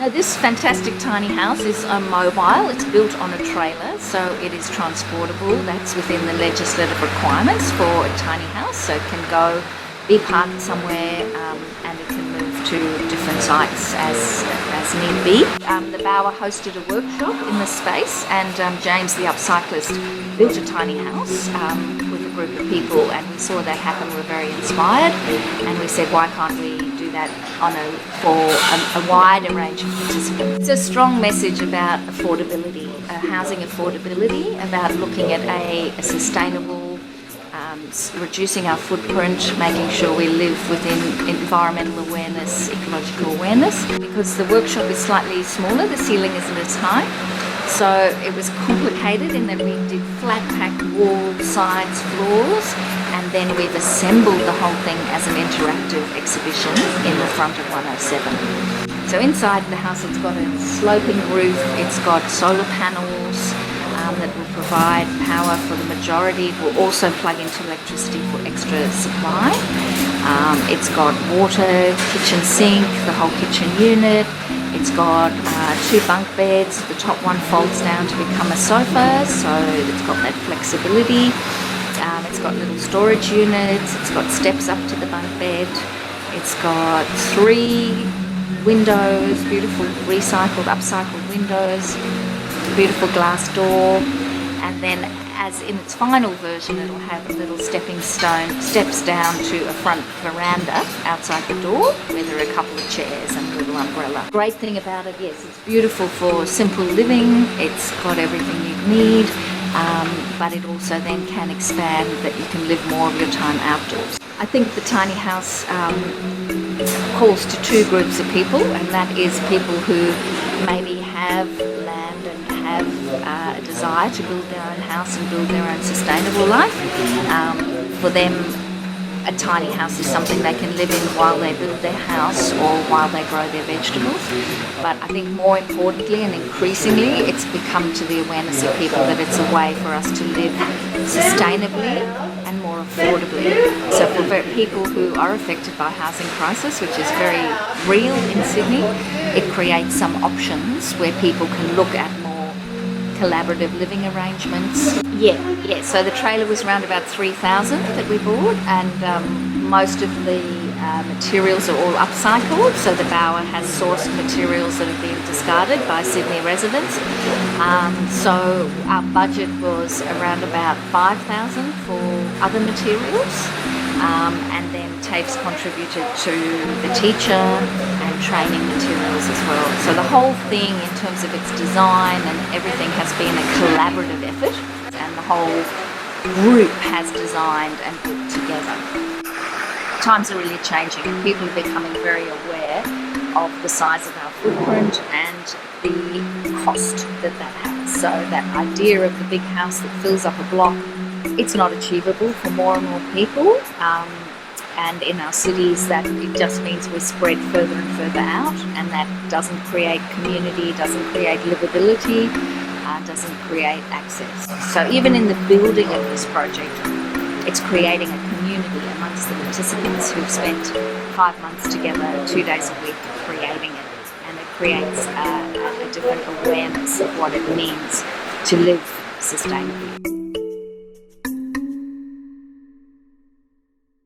Now this fantastic tiny house is mobile. It's built on a trailer, so it is transportable. That's within the legislative requirements for a tiny house, so it can go, be parked somewhere, and it can move to different sites as need be. The Bower hosted a workshop in the space, and James, the upcyclist, built a tiny house with a group of people, and we saw that happen. We were very inspired, and we said, why can't we do that for a wider range of participants? It's a strong message about affordability, housing affordability, about looking at a sustainable, reducing our footprint, making sure we live within environmental awareness, ecological awareness. Because the workshop is slightly smaller, the ceiling isn't as high, so it was complicated in that we did flat pack walls, sides, floors, and then we've assembled the whole thing as an interactive exhibition in the front of 107. So inside the house, it's got a sloping roof, it's got solar panels that will provide power for the majority. It will also plug into electricity for extra supply. It's got water, kitchen sink, the whole kitchen unit. It's got 2 bunk beds. The top one folds down to become a sofa, so it's got that flexibility. It's got little storage units. It's got steps up to the bunk bed. It's got 3 windows, beautiful recycled, upcycled windows, beautiful glass door, and then as in its final version it'll have little steps down to a front veranda outside the door where there are a couple of chairs and a little umbrella. Great thing about it, yes, it's beautiful for simple living, it's got everything you need, but it also then can expand that you can live more of your time outdoors. I think the tiny house calls to 2 groups of people, and that is people who maybe have land and have a desire to build their own house and build their own sustainable life. For them, a tiny house is something they can live in while they build their house or while they grow their vegetables. But I think more importantly and increasingly, it's become to the awareness of people that it's a way for us to live sustainably and more affordably. So for people who are affected by housing crisis, which is very real in Sydney, it creates some options where people can look at more collaborative living arrangements. Yeah. So the trailer was around about 3,000 that we bought, and most of the materials are all upcycled. So the Bower has sourced materials that have been discarded by Sydney residents. So our budget was around about 5,000 for other materials, and then TAFE's contributed to the teacher and training materials as well. So the whole thing in terms of its design and everything has been a collaborative effort, and the whole group has designed and put together. Times are really changing and people are becoming very aware of the size of our footprint and the cost that has. So that idea of the big house that fills up a block, it's not achievable for more and more people. And in our cities, that it just means we're spread further and further out, and that doesn't create community, doesn't create livability, doesn't create access. So even in the building of this project, it's creating a community amongst the participants who've spent 5 months together, 2 days a week creating it, and it creates a different awareness of what it means to live sustainably.